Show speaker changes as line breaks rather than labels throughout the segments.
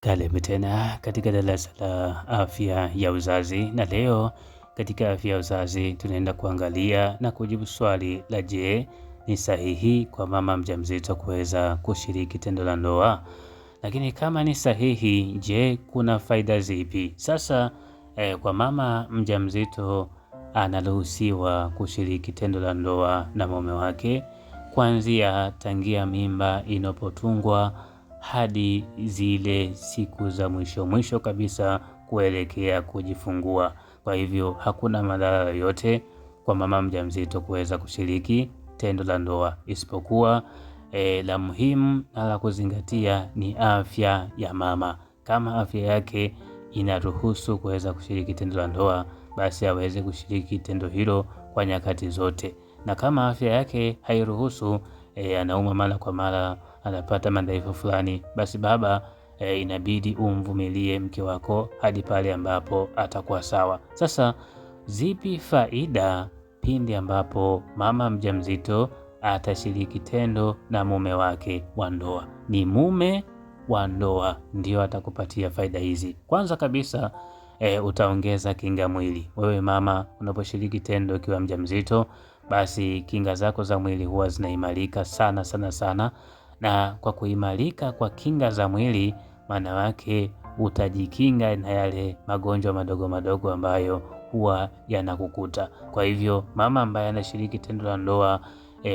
Karibu tena katika darasa la afya ya uzazi, na leo katika afya ya uzazi tunaenda kuangalia na kujibu swali la je, ni sahihi kwa mama mjamzito kuweza kushiriki tendo la ndoa? Lakini kama ni sahihi, je, kuna faida zipi? Sasa kwa mama mjamzito anaruhusiwa kushiriki tendo la ndoa na mume wake kuanzia tangia mimba inapotungwa hadi zile siku za mwisho kabisa kuelekea kujifungua. Kwa hivyo hakuna madhara yoyote kwa mama mjamzito kuweza kushiriki tendo la ndoa, isipokuwa la muhimu na la kuzingatia ni afya ya mama. Kama afya yake inaruhusu kuweza kushiriki tendo la ndoa, basi aweze kushiriki tendo hilo kwa nyakati zote, na kama afya yake hairuhusu, anauma mara kwa mara, anapata madhaifu fulani, basi baba, inabidi umvumilie mke wako hadi pale ambapo atakuwa sawa. Sasa zipi faida pindi ambapo mama mjamzito atashiriki tendo na mume wake wa ndoa? Ni mume wa ndoa ndio atakupatia faida hizi. Kwanza kabisa, utaongeza kinga mwili. Wewe mama, unaposhiriki tendo ukiwa mjamzito, basi kinga zako za mwili huwa zinaimarika sana, na kwa kuimarika kwa kinga za mwili, maana yake utajikinga na yale magonjwa madogo ambayo huwa yanakukuta. Kwa hivyo mama ambaye anashiriki tendo la ndoa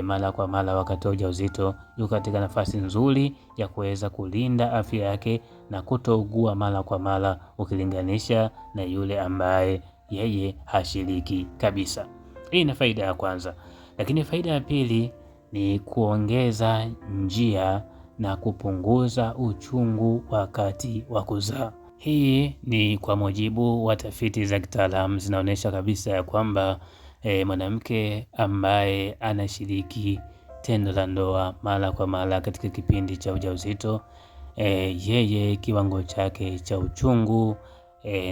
mara kwa mara wakati wa ujauzito yuko katika nafasi nzuri ya kuweza kulinda afya yake na kutougua mara kwa mara ukilinganisha na yule ambaye yeye hashiriki kabisa. Hii ni faida ya kwanza. Lakini faida ya pili ni kuongeza njia na kupunguza uchungu wakati wa kuzaa. Hii ni kwa mujibu wa tafiti za kitaalamu zinaonyesha kabisa ya kwamba mwanamke ambaye anashiriki tendo la ndoa mara kwa mara katika kipindi cha ujauzito, yeye kiwango chake cha uchungu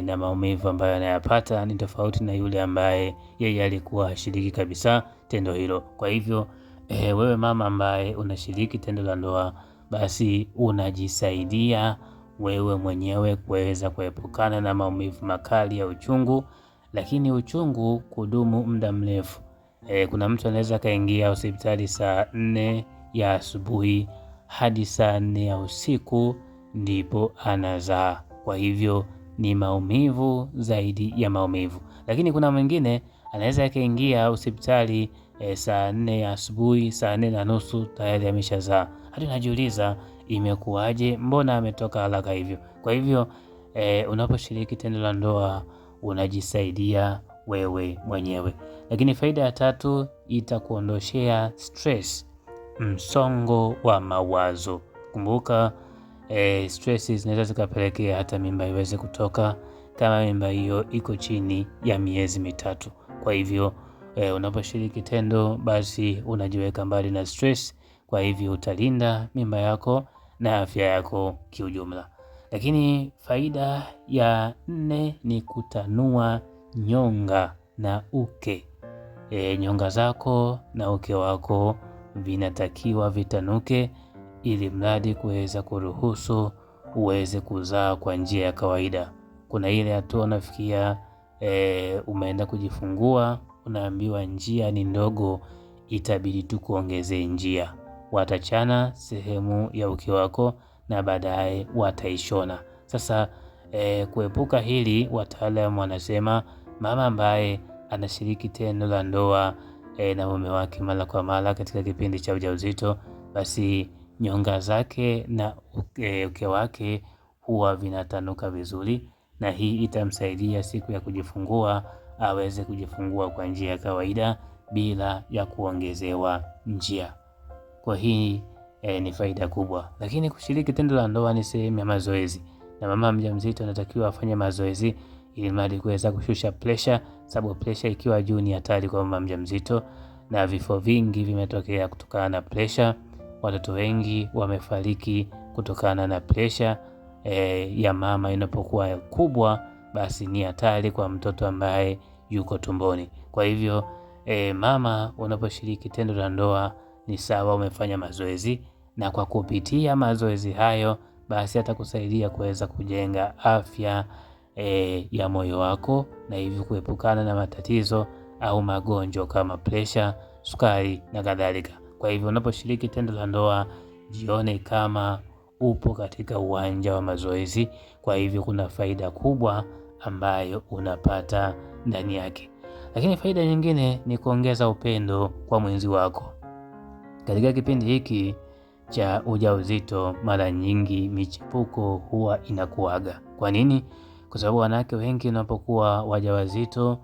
na maumivu ambayo anayapata ni tofauti na yule ambaye yeye alikuwa hashiriki kabisa tendo hilo. Kwa hivyo wewe mama ambaye unashiriki tendo la ndoa, basi unajisaidia wewe mwenyewe kuweza kuepukana na maumivu makali ya uchungu, lakini uchungu kudumu muda mrefu. Kuna mtu anaweza kaingia hospitali saa 4 ya asubuhi hadi saa 4 ya usiku ndipo anazaa. Kwa hivyo ni maumivu zaidi ya maumivu. Lakini kuna mwingine anaweza kaingia hospitali saa 4 ya asubuhi, saa 4:30 tayari ameshazaa. Hadi unajiuliza imekuwaje, mbona ametoka haraka hivyo? Kwa hivyo unaposhiriki tendo la ndoa unajisaidia wewe mwenyewe. Lakini faida ya tatu, itakuondoshea stress, msongo wa mawazo. Kumbuka stress zinaweza zikapelekea hata mimba iweze kutoka kama mimba hiyo iko chini ya miezi 3. Kwa hivyo unaposhiriki tendo, basi unajiweka mbali na stress. Kwa hivyo utalinda mimba yako na afya yako kiujumla. Lakini faida ya 4 ni kutanua nyonga na uke. Nyonga zako na uke wako vinatakiwa vitanuke ili mradi kuweza kuruhusu uweze kuzaa kwa njia ya kawaida. Kuna ile hatua unafikia umeenda kujifungua, unaambiwa njia ni ndogo, itabidi tu kuongezee njia. Watachana sehemu ya uke wako na baadaye wataishona. Sasa kuepuka hili, wataalamu wanasema mama ambaye anashiriki tendo la ndoa na mume wake mara kwa mara katika kipindi cha ujauzito, basi nyonga zake na uke wake huwa vinatanuka vizuri, na hii itamsaidia siku ya kujifungua aweze kujifungua kwa njia ya kawaida bila ya kuongezewa njia. Kwa hii ni faida kubwa. Lakini kushiriki tendo la ndoa ni sehemu ya mazoezi, na mama mjamzito anatakiwa afanye mazoezi ili mradi kuweza kushusha pressure, sababu pressure ikiwa juu ni hatari kwa mama mjamzito, na vifo vingi vimetokea kutokana na pressure. Watoto wengi wamefariki kutokana na pressure ya mama inapokuwa kubwa, basi ni hatari kwa mtoto ambaye yuko tumboni. Kwa hivyo mama, unaposhiriki tendo la ndoa ni sawa umefanya mazoezi, na kwa kupitia mazoezi hayo basi atakusaidia kuweza kujenga afya ya moyo wako, na hivyo kuepukana na matatizo au magonjwa kama presha, sukari na kadhalika. Kwa hivyo unaposhiriki tendo la ndoa, jione kama upo katika uwanja wa mazoezi. Kwa hivyo kuna faida kubwa ambayo unapata ndani yake. Lakini faida nyingine ni kuongeza upendo kwa mwenzi wako. Katika kipindi hiki cha ujauzito, mara nyingi michepuko huwa inakuaga. Kwa nini? Kwa sababu wanawake wengi wanapokuwa wajawazito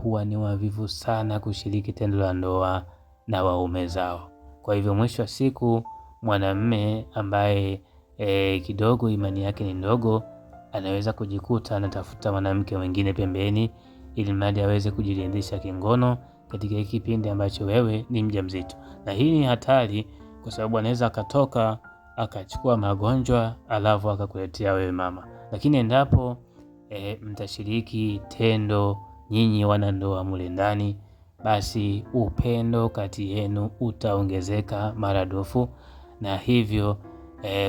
huwa ni wavivu sana kushiriki tendo la ndoa na waume zao. Kwa hivyo mwisho wa siku, mwanamume ambaye kidogo imani yake ni ndogo anaweza kujikuta anatafuta mwanamke mwingine pembeni, ili mradi aweze kujiridhisha kingono katika kipindi ambacho wewe ni mjamzito. Na hii ni hatari, kwa sababu anaweza akatoka akachukua magonjwa alafu akakuletea wewe mama. Lakini endapo mtashiriki tendo nyinyi wanandoa mule ndani, basi upendo kati yenu utaongezeka maradufu, na hivyo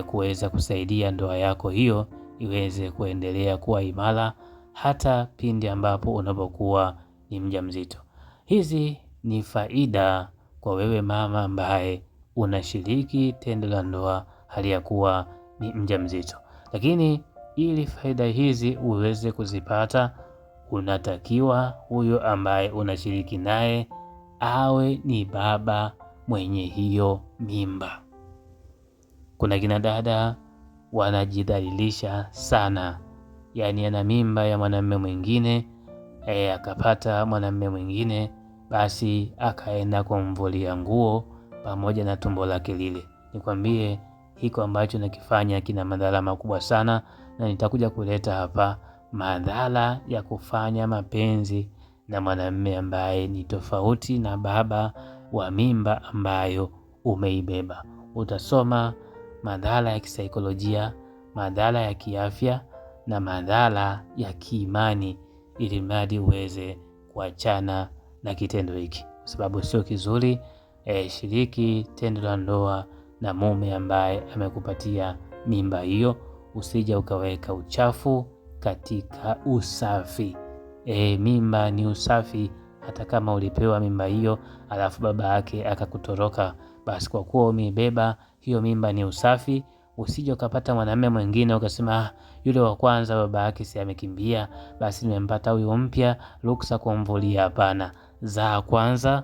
kuweza kusaidia ndoa yako hiyo iweze kuendelea kuwa imara hata pindi ambapo unapokuwa ni mjamzito. Hizi ni faida kwa wewe mama ambaye unashiriki tendo la ndoa hali ya kuwa ni mjamzito. Lakini ili faida hizi uweze kuzipata, unatakiwa huyo ambaye unashiriki naye awe ni baba mwenye hiyo mimba. Kuna kina dada wanajidhalilisha sana, yaani ana mimba ya mwanamume mwingine, akapata mwanamume mwingine, basi akaenda kumvulia nguo pamoja na tumbo lake lile. Nikwambie, hiko ambacho nakifanya kina madhara makubwa sana, na nitakuja kuleta hapa madhara ya kufanya mapenzi na mwanamume ambaye ni tofauti na baba wa mimba ambayo umeibeba. Utasoma madhara ya kisaikolojia, madhara ya kiafya na madhara ya kiimani, ili mradi uweze kuachana na kitendo hiki, kwa sababu sio kizuri. Shiriki tendo la ndoa na mume ambaye amekupatia mimba hiyo. Usije ukaweka uchafu katika usafi. Mimba ni usafi. Hata kama ulipewa mimba hiyo alafu baba yake akakutoroka, basi kwa kuwa umeibeba hiyo mimba ni usafi. Usije ukapata mwanamume mwingine ukasema yule wa kwanza baba yake si amekimbia, basi nimempata huyo mpya, ruksa kumvulia. Hapana, zaa kwanza.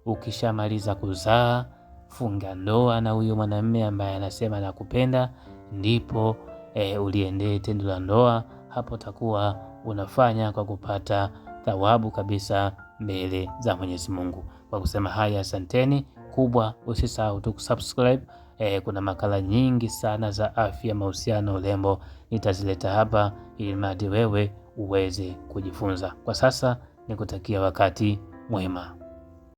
Ukishamaliza kuzaa, funga ndoa na huyo mwanamume ambaye anasema nakupenda, ndipo uliendee tendo la ndoa. Hapo takuwa unafanya kwa kupata thawabu kabisa mbele za Mwenyezi Mungu. Kwa kusema haya, asanteni kubwa. Usisahau tu kusubscribe. Kuna makala nyingi sana za afya, mahusiano, urembo nitazileta hapa, ili mradi wewe uweze kujifunza. Kwa sasa nikutakia wakati mwema.